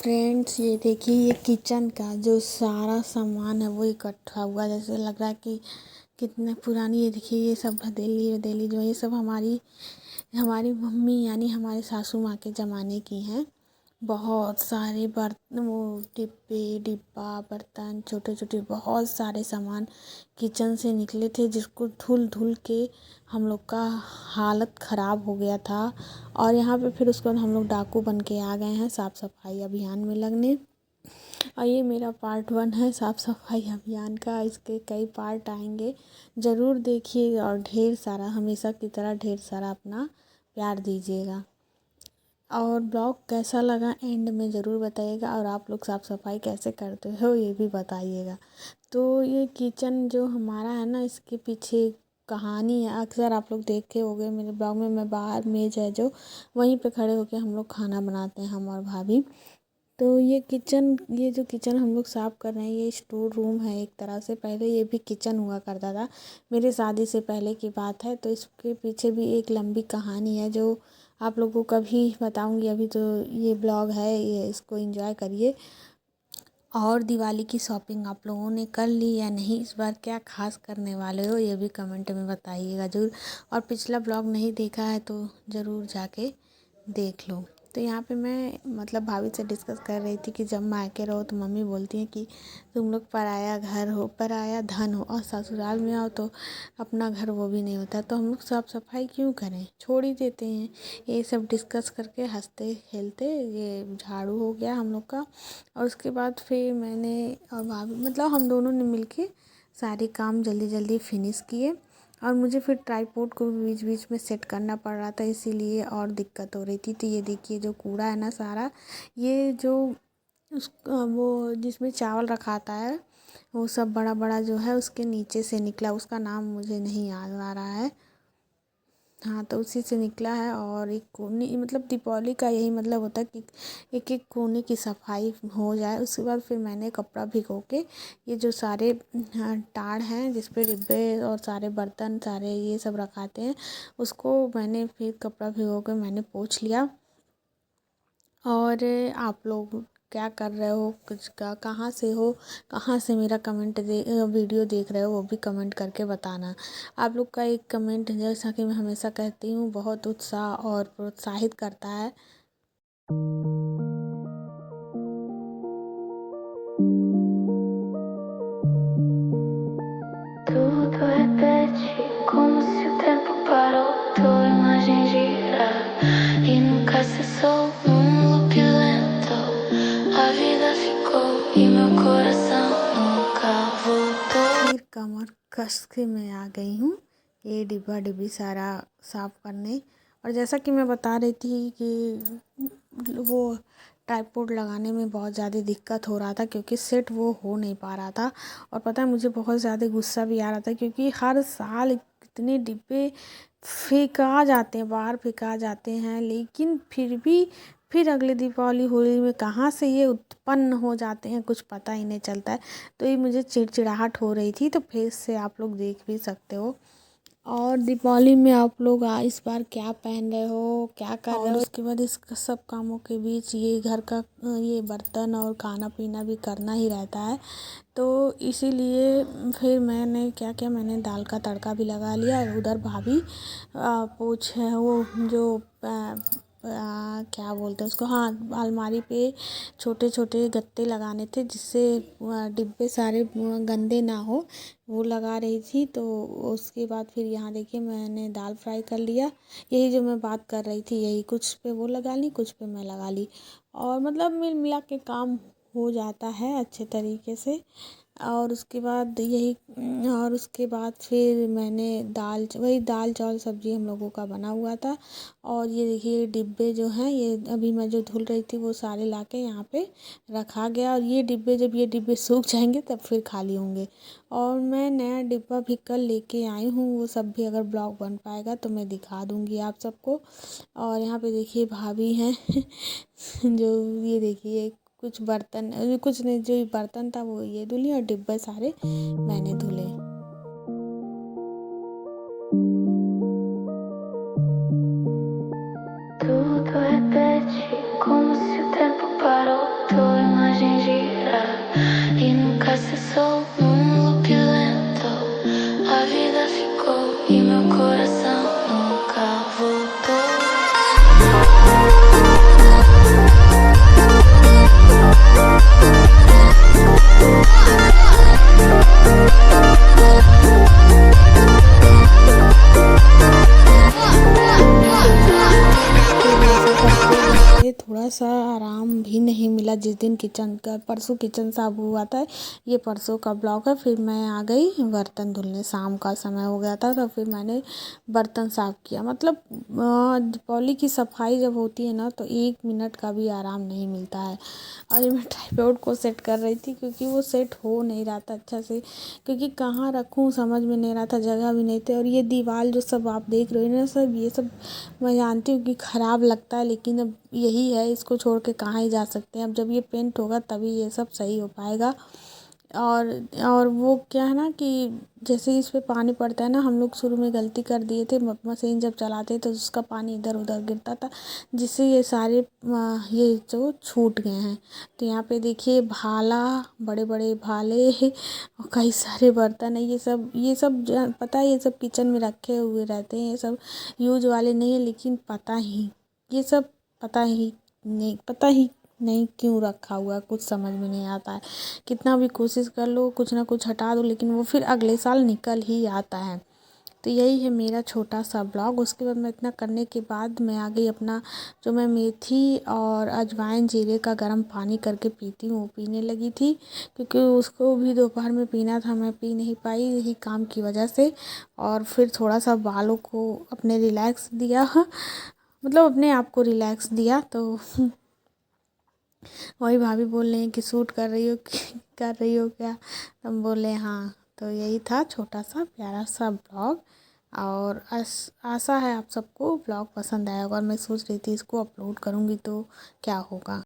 Friends, ये देखिए, ये किचन का जो सारा सामान है वो इकट्ठा हुआ, जैसे लग रहा है कि कितने पुरानी। ये देखिए, ये सब हथेली वथेली जो है ये सब हमारी हमारी मम्मी यानी हमारे सासू माँ के ज़माने की हैं। बहुत सारे बर्तन, वो डिब्बा बर्तन, छोटे छोटे बहुत सारे सामान किचन से निकले थे, जिसको धुल धुल के हम लोग का हालत ख़राब हो गया था। और यहाँ पे फिर उसके बाद हम लोग डाकू बन के आ गए हैं साफ़ सफाई अभियान में लगने। और ये मेरा पार्ट 1 है साफ़ सफाई अभियान का। इसके कई पार्ट आएंगे, ज़रूर देखिए। और ढेर सारा, हमेशा की तरह ढेर सारा अपना प्यार दीजिएगा। और ब्लॉग कैसा लगा एंड में ज़रूर बताइएगा। और आप लोग साफ़ सफाई कैसे करते हो ये भी बताइएगा। तो ये किचन जो हमारा है ना, इसके पीछे कहानी है। अक्सर आप लोग देखे होंगे मेरे ब्लॉग में, मैं बाहर मेज है जो वहीं पे खड़े होके हम लोग खाना बनाते हैं, हम और भाभी। तो ये जो किचन हम लोग साफ़ कर रहे हैं, ये स्टोर रूम है एक तरह से। पहले ये भी किचन हुआ करता था, मेरे शादी से पहले की बात है। तो इसके पीछे भी एक लंबी कहानी है जो आप लोगों को कभी बताऊंगी। अभी तो ये ब्लॉग है, ये इसको एंजॉय करिए। और दिवाली की शॉपिंग आप लोगों ने कर ली या नहीं, इस बार क्या खास करने वाले हो ये भी कमेंट में बताइएगा ज़रूर। और पिछला ब्लॉग नहीं देखा है तो ज़रूर जाके देख लो। तो यहाँ पे मैं मतलब भाभी से डिस्कस कर रही थी कि जब मायके रहो तो मम्मी बोलती हैं कि तुम लोग पराया घर हो, पराया धन हो, और ससुराल में आओ तो अपना घर वो भी नहीं होता, तो हम लोग साफ़ सफाई क्यों करें, छोड़ ही देते हैं। ये सब डिस्कस करके हंसते खेलते ये झाड़ू हो गया हम लोग का। और उसके बाद फिर मैंने और भाभी मतलब हम दोनों ने मिलके सारे काम जल्दी जल्दी फिनिश किए। और मुझे फिर ट्राईपोड को बीच बीच में सेट करना पड़ रहा था, इसीलिए और दिक्कत हो रही थी। तो ये देखिए, जो कूड़ा है ना सारा, ये जो वो जिसमें चावल रखाता है वो सब बड़ा बड़ा जो है उसके नीचे से निकला, उसका नाम मुझे नहीं याद आ रहा है। हाँ, तो उसी से निकला है। और एक कोने, मतलब दीपावली का यही मतलब होता है कि एक एक कोने की सफाई हो जाए। उसके बाद फिर मैंने कपड़ा भिगो के ये जो सारे टाड़ हैं जिस पे डिब्बे और सारे बर्तन सारे ये सब रखाते हैं, उसको मैंने फिर कपड़ा भिगो के मैंने पोंछ लिया। और आप लोग क्या कर रहे हो, कुछ का कहाँ से हो, कहाँ से मेरा वीडियो देख रहे हो, वो भी कमेंट करके बताना। आप लोग का एक कमेंट, जैसा कि मैं हमेशा कहती हूँ, बहुत उत्साह और प्रोत्साहित करता है। Tudo repete como se o tempo parou, tua imagem gira e nunca cessou num loop lento. A vida ficou e meu coração nunca voltou. फिर कमर कस के मैं आ गई हूँ ये डिब्बा डिब्बी सारा साफ करने। और जैसा कि मैं बता रही थी कि वो ट्राईपोड लगाने में बहुत ज़्यादा दिक्कत हो रहा था, क्योंकि सेट वो हो नहीं पा रहा था। और पता है, मुझे बहुत ज़्यादा गुस्सा भी आ रहा था, क्योंकि हर साल कितने डिब्बे फेंका जाते हैं, बाहर फेंका जाते हैं, लेकिन फिर भी फिर अगले दीपावली होली में कहाँ से ये उत्पन्न हो जाते हैं कुछ पता ही नहीं चलता है। तो ये मुझे चिड़चिड़ाहट हो रही थी, तो फेस से आप लोग देख भी सकते हो। और दीपावली में आप लोग इस बार क्या पहन रहे हो, क्या कर रहे हो। उसके बाद इस सब कामों के बीच ये घर का ये बर्तन और खाना पीना भी करना ही रहता है। तो इसीलिए फिर मैंने क्या किया, मैंने दाल का तड़का भी लगा लिया। और उधर भाभी पूछ है वो जो क्या बोलते हैं उसको, हाँ, अलमारी पे छोटे छोटे गत्ते लगाने थे जिससे डिब्बे सारे गंदे ना हो, वो लगा रही थी। तो उसके बाद फिर यहाँ देखिए, मैंने दाल फ्राई कर लिया। यही जो मैं बात कर रही थी, यही कुछ पे वो लगा ली, कुछ पे मैं लगा ली। और मतलब मिल मिला के काम हो जाता है अच्छे तरीके से। और उसके बाद फिर मैंने वही दाल चावल सब्ज़ी हम लोगों का बना हुआ था। और ये देखिए, डिब्बे जो हैं, ये अभी मैं जो धुल रही थी वो सारे लाके यहाँ पे रखा गया। और ये डिब्बे सूख जाएंगे तब फिर खाली होंगे। और मैं नया डिब्बा भी कल लेके आई हूँ, वो सब भी अगर ब्लॉग बन पाएगा तो मैं दिखा दूँगी आप सबको। और यहाँ पे देखिए भाभी हैं जो ये देखिए कुछ बर्तन, कुछ नहीं, जो बर्तन था वो ये धुली और डिब्बे सारे मैंने धुले। Tudo repete como se o tempo parou, tua sou opulento. A vida ficou e meu coração nunca voltou. थोड़ा सा आराम भी नहीं मिला जिस दिन परसों किचन साफ हुआ था। ये परसों का ब्लॉग है। फिर मैं आ गई बर्तन धुलने, शाम का समय हो गया था तो फिर मैंने बर्तन साफ किया। मतलब दीपावली की सफाई जब होती है ना तो 1 मिनट का भी आराम नहीं मिलता है। और मैं ट्राइपॉड को सेट कर रही थी क्योंकि वो सेट हो नहीं रहा था अच्छा से, क्योंकि कहाँ रखूँ समझ में नहीं रहा था, जगह भी नहीं थी। और ये दीवार जो सब आप देख रहे हो ना सब, ये सब मैं जानती हूँ कि ख़राब लगता है, लेकिन अब यही है, इसको छोड़ के कहाँ ही जा सकते हैं। अब जब ये पेंट होगा तभी ये सब सही हो पाएगा। और वो क्या है ना कि जैसे इस पे पानी पड़ता है ना, हम लोग शुरू में गलती कर दिए थे, मशीन जब चलाते तो उसका पानी इधर उधर गिरता था, जिससे ये सारे ये जो छूट गए हैं। तो यहाँ पे देखिए भाला, बड़े बड़े भाले और कई सारे बर्तन है। ये सब पता है, ये सब किचन में रखे हुए रहते हैं, ये सब यूज वाले नहीं है, लेकिन ये सब पता ही नहीं क्यों रखा हुआ है, कुछ समझ में नहीं आता है। कितना भी कोशिश कर लो कुछ ना कुछ हटा दो, लेकिन वो फिर अगले साल निकल ही आता है। तो यही है मेरा छोटा सा ब्लॉग। उसके बाद मैं इतना करने के बाद मैं आ गई अपना, जो मैं मेथी और अजवाइन जीरे का गर्म पानी करके पीती हूँ, वो पीने लगी थी, क्योंकि उसको भी दोपहर में पीना था, मैं पी नहीं पाई यही काम की वजह से। और फिर थोड़ा सा बालों को अपने रिलैक्स दिया, मतलब अपने आप को रिलैक्स दिया। तो वही भाभी बोल रही हैं कि शूट कर रही हो क्या? हम बोले हाँ। तो यही था छोटा सा प्यारा सा ब्लॉग। और आशा है आप सबको ब्लॉग पसंद आया होगा। और मैं सोच रही थी इसको अपलोड करूँगी तो क्या होगा।